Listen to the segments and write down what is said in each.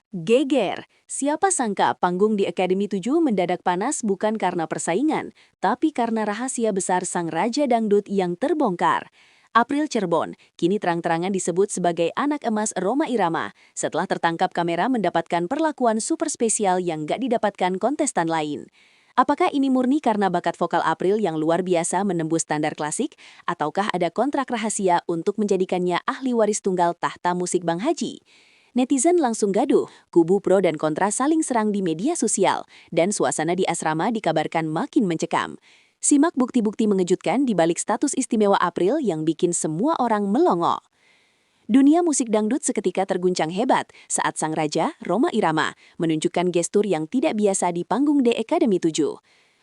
Geger, siapa sangka panggung di Akademi 7 mendadak panas bukan karena persaingan, tapi karena rahasia besar sang raja dangdut yang terbongkar. April Cirebon, kini terang-terangan disebut sebagai anak emas Rhoma Irama, setelah tertangkap kamera mendapatkan perlakuan super spesial yang gak didapatkan kontestan lain. Apakah ini murni karena bakat vokal April yang luar biasa menembus standar klasik, ataukah ada kontrak rahasia untuk menjadikannya ahli waris tunggal tahta musik Bang Haji? Netizen langsung gaduh, kubu pro dan kontra saling serang di media sosial, dan suasana di asrama dikabarkan makin mencekam. Simak bukti-bukti mengejutkan di balik status istimewa April yang bikin semua orang melongo. Dunia musik dangdut seketika terguncang hebat saat sang raja, Rhoma Irama, menunjukkan gestur yang tidak biasa di panggung The Academy 7.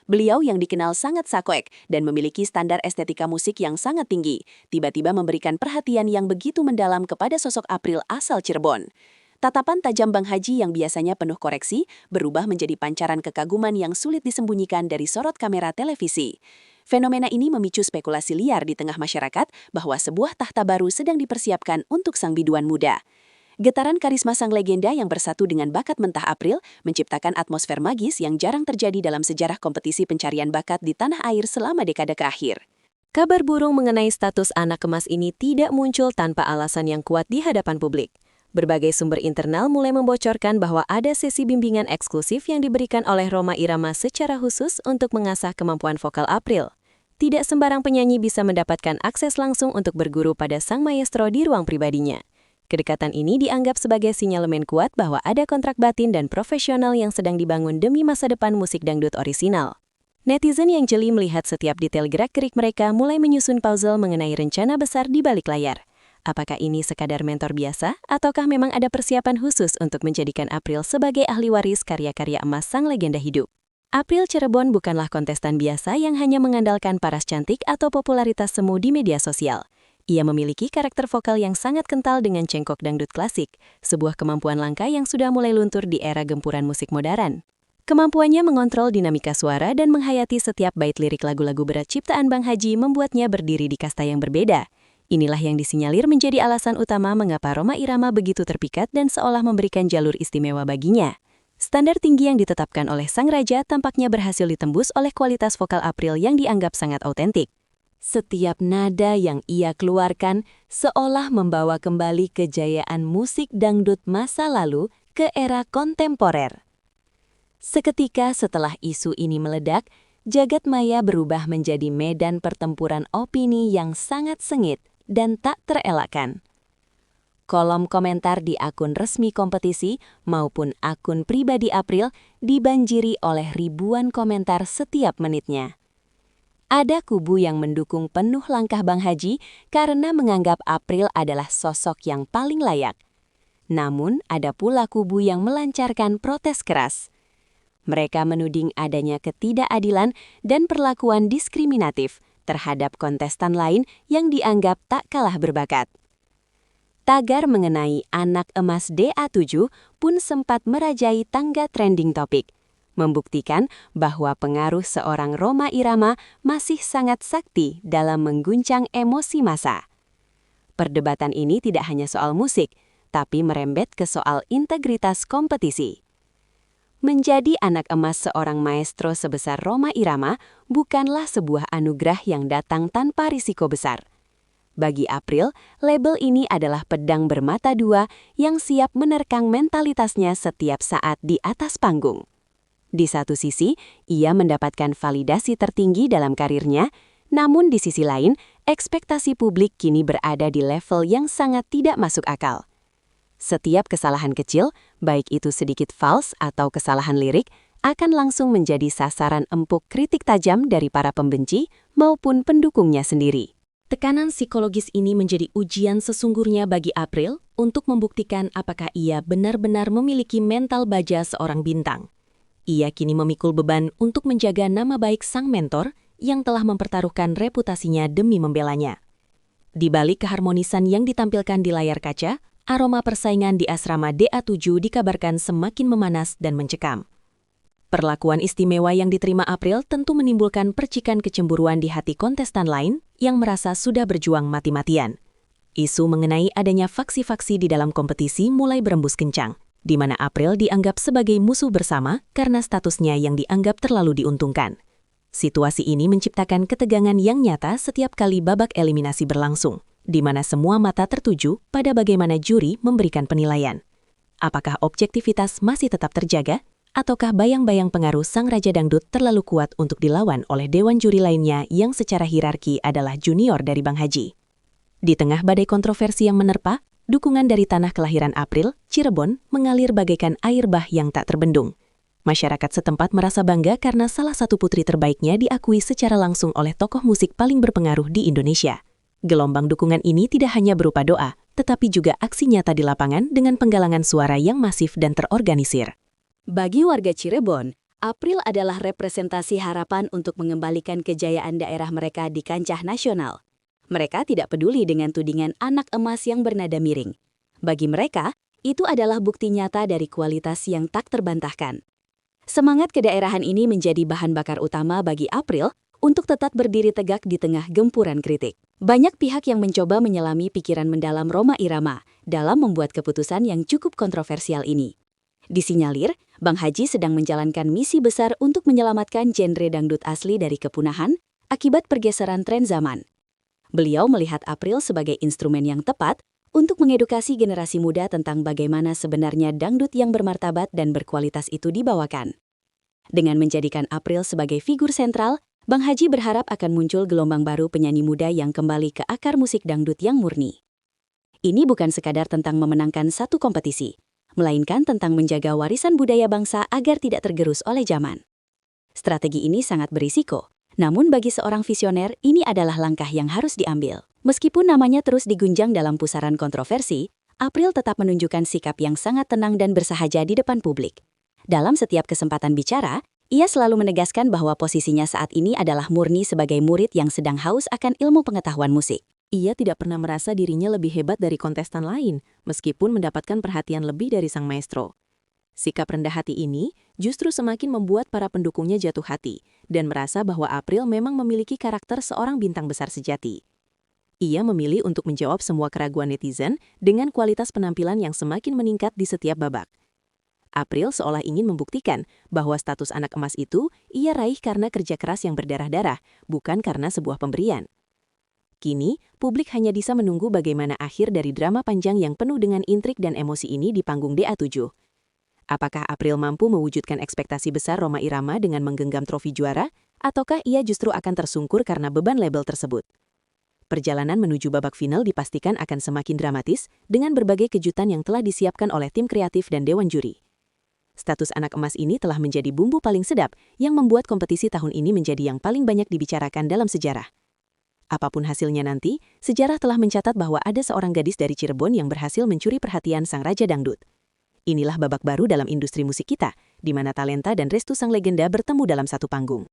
Beliau yang dikenal sangat sakwek dan memiliki standar estetika musik yang sangat tinggi, tiba-tiba memberikan perhatian yang begitu mendalam kepada sosok April asal Cirebon. Tatapan tajam Bang Haji yang biasanya penuh koreksi, berubah menjadi pancaran kekaguman yang sulit disembunyikan dari sorot kamera televisi. Fenomena ini memicu spekulasi liar di tengah masyarakat bahwa sebuah tahta baru sedang dipersiapkan untuk sang biduan muda. Getaran karisma sang legenda yang bersatu dengan bakat mentah April menciptakan atmosfer magis yang jarang terjadi dalam sejarah kompetisi pencarian bakat di tanah air selama dekade terakhir. Kabar burung mengenai status anak emas ini tidak muncul tanpa alasan yang kuat di hadapan publik. Berbagai sumber internal mulai membocorkan bahwa ada sesi bimbingan eksklusif yang diberikan oleh Rhoma Irama secara khusus untuk mengasah kemampuan vokal April. Tidak sembarang penyanyi bisa mendapatkan akses langsung untuk berguru pada sang maestro di ruang pribadinya. Kedekatan ini dianggap sebagai sinyalemen kuat bahwa ada kontrak batin dan profesional yang sedang dibangun demi masa depan musik dangdut orisinal. Netizen yang jeli melihat setiap detail gerak-gerik mereka mulai menyusun puzzle mengenai rencana besar di balik layar. Apakah ini sekadar mentor biasa, ataukah memang ada persiapan khusus untuk menjadikan April sebagai ahli waris karya-karya emas sang legenda hidup? April Cirebon bukanlah kontestan biasa yang hanya mengandalkan paras cantik atau popularitas semu di media sosial. Ia memiliki karakter vokal yang sangat kental dengan cengkok dangdut klasik, sebuah kemampuan langka yang sudah mulai luntur di era gempuran musik modern. Kemampuannya mengontrol dinamika suara dan menghayati setiap bait lirik lagu-lagu berat ciptaan Bang Haji membuatnya berdiri di kasta yang berbeda. Inilah yang disinyalir menjadi alasan utama mengapa Rhoma Irama begitu terpikat dan seolah memberikan jalur istimewa baginya. Standar tinggi yang ditetapkan oleh sang raja tampaknya berhasil ditembus oleh kualitas vokal April yang dianggap sangat autentik. Setiap nada yang ia keluarkan seolah membawa kembali kejayaan musik dangdut masa lalu ke era kontemporer. Seketika setelah isu ini meledak, jagat maya berubah menjadi medan pertempuran opini yang sangat sengit dan tak terelakkan. Kolom komentar di akun resmi kompetisi maupun akun pribadi April dibanjiri oleh ribuan komentar setiap menitnya. Ada kubu yang mendukung penuh langkah Bang Haji karena menganggap April adalah sosok yang paling layak. Namun, ada pula kubu yang melancarkan protes keras. Mereka menuding adanya ketidakadilan dan perlakuan diskriminatif terhadap kontestan lain yang dianggap tak kalah berbakat. Tagar mengenai anak emas DA7 pun sempat merajai tangga trending topik, membuktikan bahwa pengaruh seorang Rhoma Irama masih sangat sakti dalam mengguncang emosi massa. Perdebatan ini tidak hanya soal musik, tapi merembet ke soal integritas kompetisi. Menjadi anak emas seorang maestro sebesar Rhoma Irama bukanlah sebuah anugerah yang datang tanpa risiko besar. Bagi April, label ini adalah pedang bermata dua yang siap menerkang mentalitasnya setiap saat di atas panggung. Di satu sisi, ia mendapatkan validasi tertinggi dalam karirnya, namun di sisi lain, ekspektasi publik kini berada di level yang sangat tidak masuk akal. Setiap kesalahan kecil, baik itu sedikit false atau kesalahan lirik, akan langsung menjadi sasaran empuk kritik tajam dari para pembenci maupun pendukungnya sendiri. Tekanan psikologis ini menjadi ujian sesungguhnya bagi April untuk membuktikan apakah ia benar-benar memiliki mental baja seorang bintang. Ia kini memikul beban untuk menjaga nama baik sang mentor yang telah mempertaruhkan reputasinya demi membelanya. Di balik keharmonisan yang ditampilkan di layar kaca, aroma persaingan di asrama DA7 dikabarkan semakin memanas dan mencekam. Perlakuan istimewa yang diterima April tentu menimbulkan percikan kecemburuan di hati kontestan lain yang merasa sudah berjuang mati-matian. Isu mengenai adanya faksi-faksi di dalam kompetisi mulai berembus kencang. di mana April dianggap sebagai musuh bersama karena statusnya yang dianggap terlalu diuntungkan. Situasi ini menciptakan ketegangan yang nyata setiap kali babak eliminasi berlangsung, di mana semua mata tertuju pada bagaimana juri memberikan penilaian. Apakah objektivitas masih tetap terjaga, ataukah bayang-bayang pengaruh sang Raja Dangdut terlalu kuat untuk dilawan oleh dewan juri lainnya yang secara hierarki adalah junior dari Bang Haji? Di tengah badai kontroversi yang menerpa, dukungan dari tanah kelahiran April, Cirebon, mengalir bagaikan air bah yang tak terbendung. Masyarakat setempat merasa bangga karena salah satu putri terbaiknya diakui secara langsung oleh tokoh musik paling berpengaruh di Indonesia. Gelombang dukungan ini tidak hanya berupa doa, tetapi juga aksi nyata di lapangan dengan penggalangan suara yang masif dan terorganisir. Bagi warga Cirebon, April adalah representasi harapan untuk mengembalikan kejayaan daerah mereka di kancah nasional. Mereka tidak peduli dengan tudingan anak emas yang bernada miring. Bagi mereka, itu adalah bukti nyata dari kualitas yang tak terbantahkan. Semangat kedaerahan ini menjadi bahan bakar utama bagi April untuk tetap berdiri tegak di tengah gempuran kritik. Banyak pihak yang mencoba menyelami pikiran mendalam Rhoma Irama dalam membuat keputusan yang cukup kontroversial ini. Disinyalir, Bang Haji sedang menjalankan misi besar untuk menyelamatkan genre dangdut asli dari kepunahan akibat pergeseran tren zaman. Beliau melihat April sebagai instrumen yang tepat untuk mengedukasi generasi muda tentang bagaimana sebenarnya dangdut yang bermartabat dan berkualitas itu dibawakan. Dengan menjadikan April sebagai figur sentral, Bang Haji berharap akan muncul gelombang baru penyanyi muda yang kembali ke akar musik dangdut yang murni. Ini bukan sekadar tentang memenangkan satu kompetisi, melainkan tentang menjaga warisan budaya bangsa agar tidak tergerus oleh zaman. Strategi ini sangat berisiko, namun bagi seorang visioner, ini adalah langkah yang harus diambil. Meskipun namanya terus digunjang dalam pusaran kontroversi, April tetap menunjukkan sikap yang sangat tenang dan bersahaja di depan publik. Dalam setiap kesempatan bicara, ia selalu menegaskan bahwa posisinya saat ini adalah murni sebagai murid yang sedang haus akan ilmu pengetahuan musik. Ia tidak pernah merasa dirinya lebih hebat dari kontestan lain, meskipun mendapatkan perhatian lebih dari sang maestro. Sikap rendah hati ini justru semakin membuat para pendukungnya jatuh hati dan merasa bahwa April memang memiliki karakter seorang bintang besar sejati. Ia memilih untuk menjawab semua keraguan netizen dengan kualitas penampilan yang semakin meningkat di setiap babak. April seolah ingin membuktikan bahwa status anak emas itu ia raih karena kerja keras yang berdarah-darah, bukan karena sebuah pemberian. Kini, publik hanya bisa menunggu bagaimana akhir dari drama panjang yang penuh dengan intrik dan emosi ini di panggung DA7. Apakah April mampu mewujudkan ekspektasi besar Rhoma Irama dengan menggenggam trofi juara, ataukah ia justru akan tersungkur karena beban label tersebut? Perjalanan menuju babak final dipastikan akan semakin dramatis dengan berbagai kejutan yang telah disiapkan oleh tim kreatif dan dewan juri. Status anak emas ini telah menjadi bumbu paling sedap yang membuat kompetisi tahun ini menjadi yang paling banyak dibicarakan dalam sejarah. Apapun hasilnya nanti, sejarah telah mencatat bahwa ada seorang gadis dari Cirebon yang berhasil mencuri perhatian sang Raja Dangdut. Inilah babak baru dalam industri musik kita, di mana talenta dan restu sang legenda bertemu dalam satu panggung.